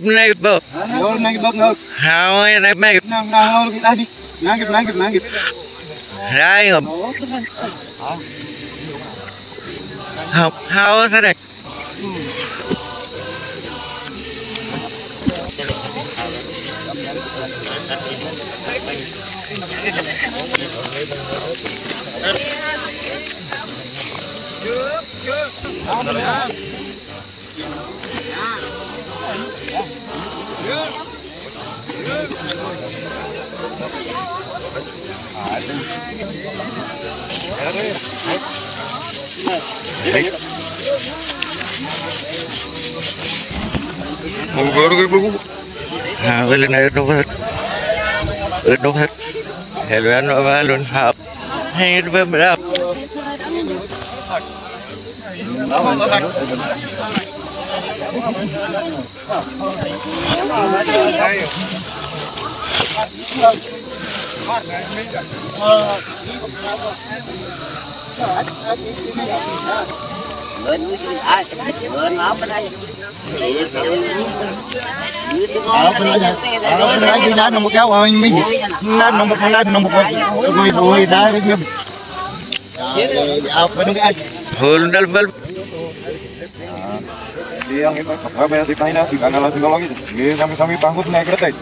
naib po. Nangip bang. Hao naib. Nang kita di. Nangip. Rai ngập. Học hao sao đây? Bên này đâu hết, hệ luận và luận học hay với mình đọc. Nomor kau orang ini, nomor kau dah apa ni? Hul bal. Dia yang itu apa yang dipainah di kanal psikologi. Dia kami bangun naik kereta.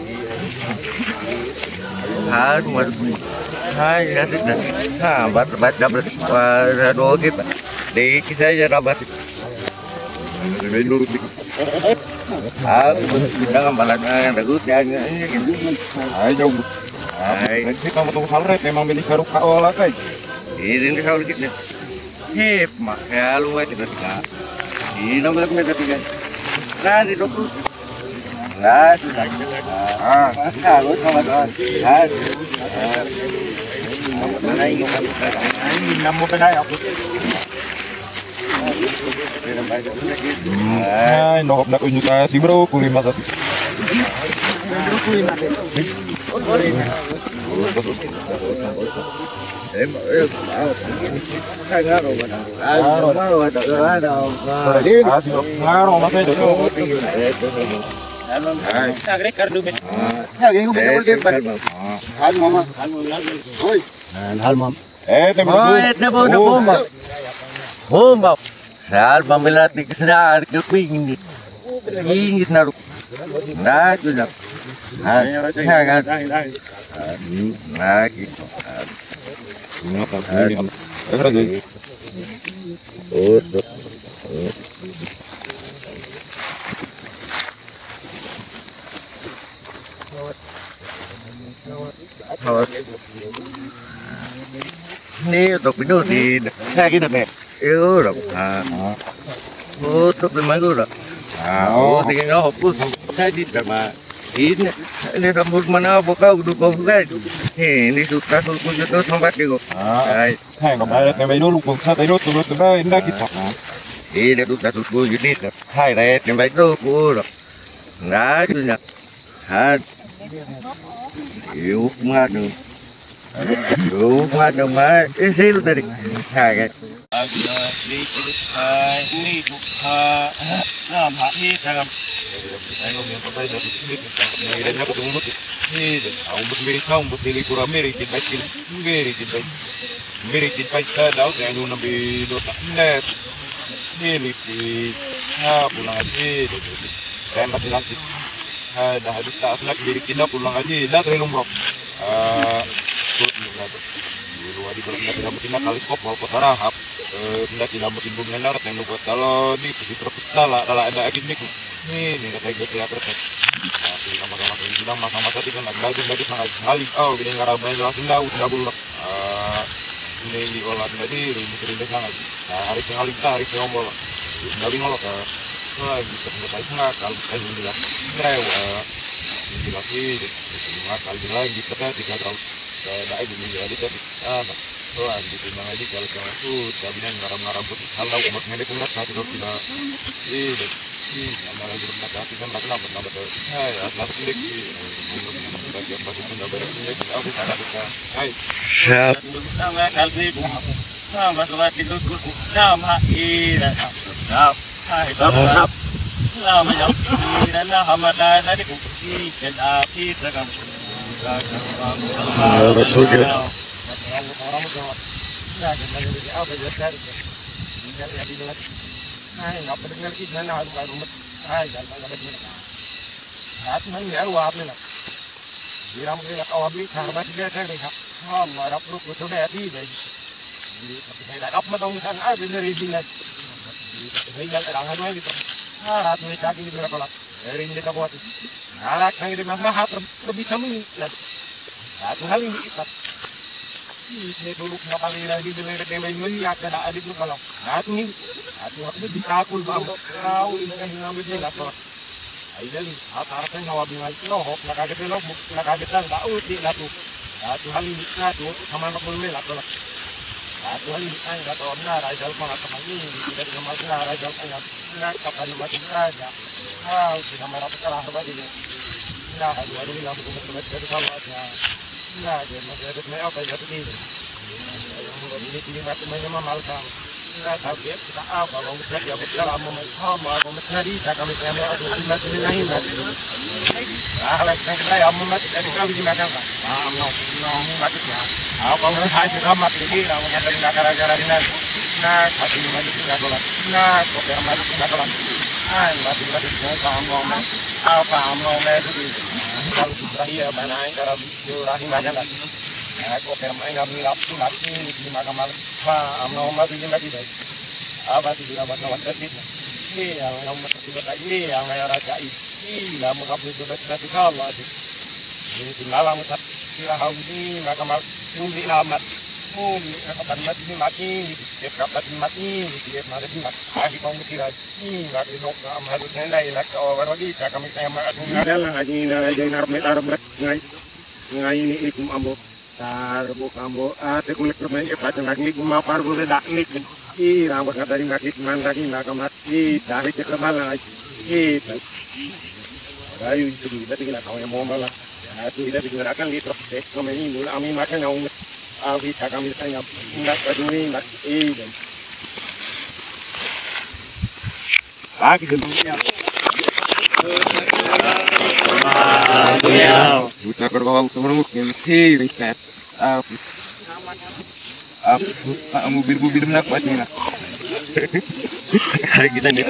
Hai ngasih dah. Ha, bat dapat dua kita. Di kisah aja dapat. Aku bilang malah yang ragut ya. Ayo. Hai. Kita mau tunggu halret memang milik harus kau lah kan. Ini kalau kita. Hep, makanya lu aja tidak. Ini nomor kita tiga. Nah, di dokter. Nah, sudah. Kalau sama tuan. Nomor berapa aku? Nomor nak unjuk kasih bro, kulit mata. Sal pamela ti kesana ke pingit. Ingit naru. Nah, tu dah. Jangan. Nah, gitu. Ngapa ini? Terus. Oh. Ini untuk video di saya kita nih. Yêu rồi. Ô tôi bên mấy rồi. Thì nó học cứ sai đi mà ít này làm một mà nó bao câu được bao cái thì đi tụt ta tụt tôi không bắt được. Hai còn cái nó lục cùng sao tới nó tụt nó đã kịp học. Thì để tụt ta tụt tôi như thế hai này cái mấy tôi cô rồi. Đã chứ nhỉ. Yêu mà được. Yêu mà được mà cái gì luôn đây. Hai cái. Ni buka nama hitam. Ayo mencoba dari ini dan aku tunggu ini. Aku berdiri kaum berdiri kurang meri kita meri kita tahu yang nabi dota net. Ini di pulang aja. Dan nanti dah habis tak nak diri kita pulang aja. Dah terlalu lomba. Luar di dalam tidak mungkin kali kop mau kotorahap tidak mungkin bunga narat yang buat kalau di tropis salah ada akhirnya ini kata gue teater tapi nama-nama ini bilang masa-masa itu kan lagi sangat sekali gini ngarabnya langsung udah bulak ini diolah tadi ini sangat hari sekali kita hari seombol dari ngolok bisa mencapai nggak kalau kita bilang lagi kali lagi kita 3 tahun daai di jadi tapi gitu mang aja kalau itu kabinan ngaram-ngaram putih kalau umat ngene pun tak tidur tidak nama lagi rumah tapi kan tak nambah tuh atlas lik bagian bagian enggak beresnya aku sana kita siap sama kalbi sama itu nama ira siap namanya dan hamadan tadi bukti dan api terkam Rasul kita. Ini dulu kenapa lagi demi ya kada adik lu kalau aku ditakul bang kau ini kan ngambil dia nggak tahu aja nih atarkan hawa bingung itu loh nakaget nggak uti lah tuh satu hal ini tuh sama anak mulai lah tuh satu hal ini nggak tahu benar aja kalau nggak teman ini tidak sama benar aja kalau nggak kapan mati aja sudah merah kalah bagi ini nah aduh ini nggak betul dari kalau aja nah jadi ada apa ya ini ini mati mama malkan nggak tahu dia kita apa kalau kita ya betul lama sama kalau mencari kami kami ada mati lain mati saya mau mati dari kami di mana kan mati ya apa mau haji ramat ini orang yang dari negara-negara ini nah hati mati tidak boleh nah kok yang mati tidak boleh mati kamu apa mau itu kalau sudah mana cara rahim aja lah aku permain kami lapsu lagi di makam mau mati lagi deh apa sih tidak buat tertib ini yang ini yang raja ini lah mau kabur dari kalau ini tinggal lama kira ini makam tunggu lama kapan mati mati kapan mati mati lagi kamu kira ini lagi dok harus nendai lagi orang lagi kami sama adalah lagi dari narmet ngai ini ikum ambo tarbo ambo kulit permain pada lagi kumapar boleh dak nik rambut dari ngakit mandagi nakamat dari kekebal lagi kayu itu tidak tinggal kau yang mau malah itu tidak digunakan di truk kami ini mulai kami makan yang bisa kami tanya enggak peduli enggak lagi sebelumnya kita berbawa terus sih riset mobil nak buatnya kayak kita nih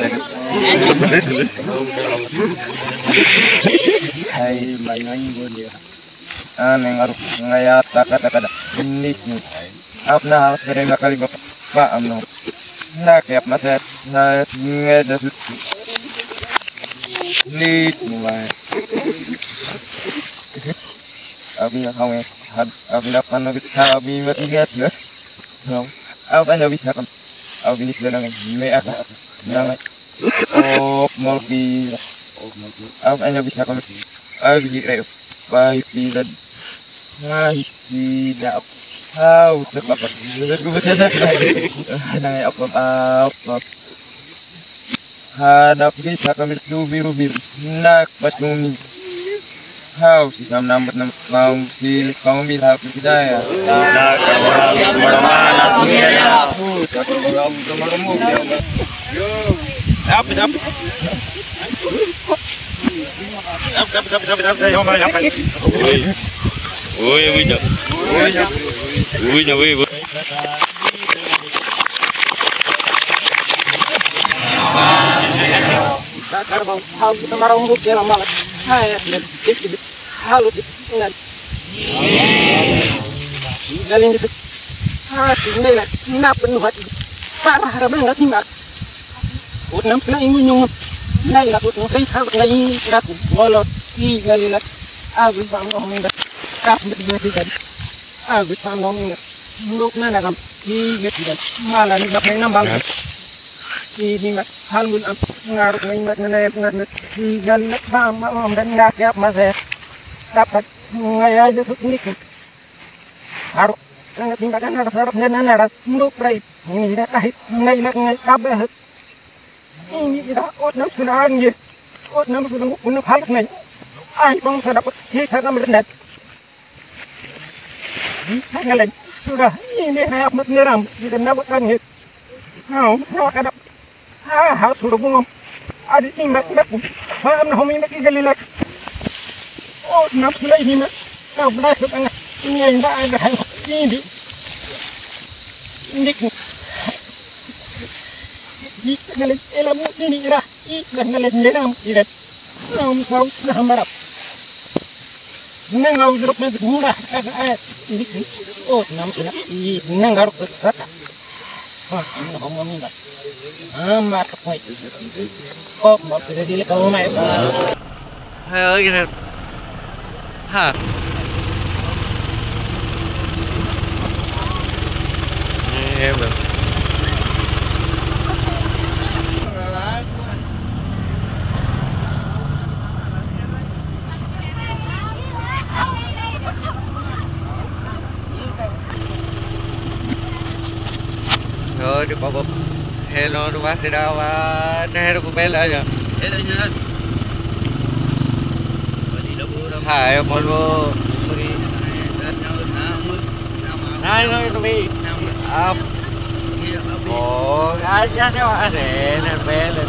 hai main gue dia aneh ngaruh ngayat kata-kata ini apa harus berapa kali bapak amno nak ya masa ngeda nih mulai abi kamu abi dapat nabi sabi mati gas lah apa anda bisa kan abi sudah nang me apa nang mulki apa anda bisa kan abi reo baik tidak tidak terpapak gue bisa nah apa hadap bisa kami biru nak patumi si sam nambat mau si kamu bilang kita ya nak mana semuanya takut kamu yo dapat ini halun ngaruh ngingat dan sama dan nggak masa dapat ngaya aja ini harus sangat tingkatkan harus dan harus untuk baik ini tidak kahit ngai kabeh ini tidak nam sudah anjir nam sudah untuk hal ngai bang sudah dapat hisa kami rendah hanya lain sudah ini saya amat ngeram tidak dapat kan his mau sudah ada harus suruh ngomong Adi timbak timbak. Faham na humimak igalilat. Oh, napsulay himak. Now, blast ang ini ang daan na hindi. Hindi ko. Di nalit elam mo tinira. Ikan nalit nilam irat. Nam saus na hamarap. Nangaw drop na mura. Hindi ko. Oh, napsulay. Nangaw drop sa sata. Ah, ano ba mo minat? Market point. Oh, mapilili ka mo na ito. Hai gini. Ha. Em rồi. Rồi đi bỏ bọc. Hello, nó bắt đi đâu mà nó hello của bé lại rồi. Hello nha. Hai một vô. Hai nó bị. Ồ, ai nhá theo anh này, bé lên.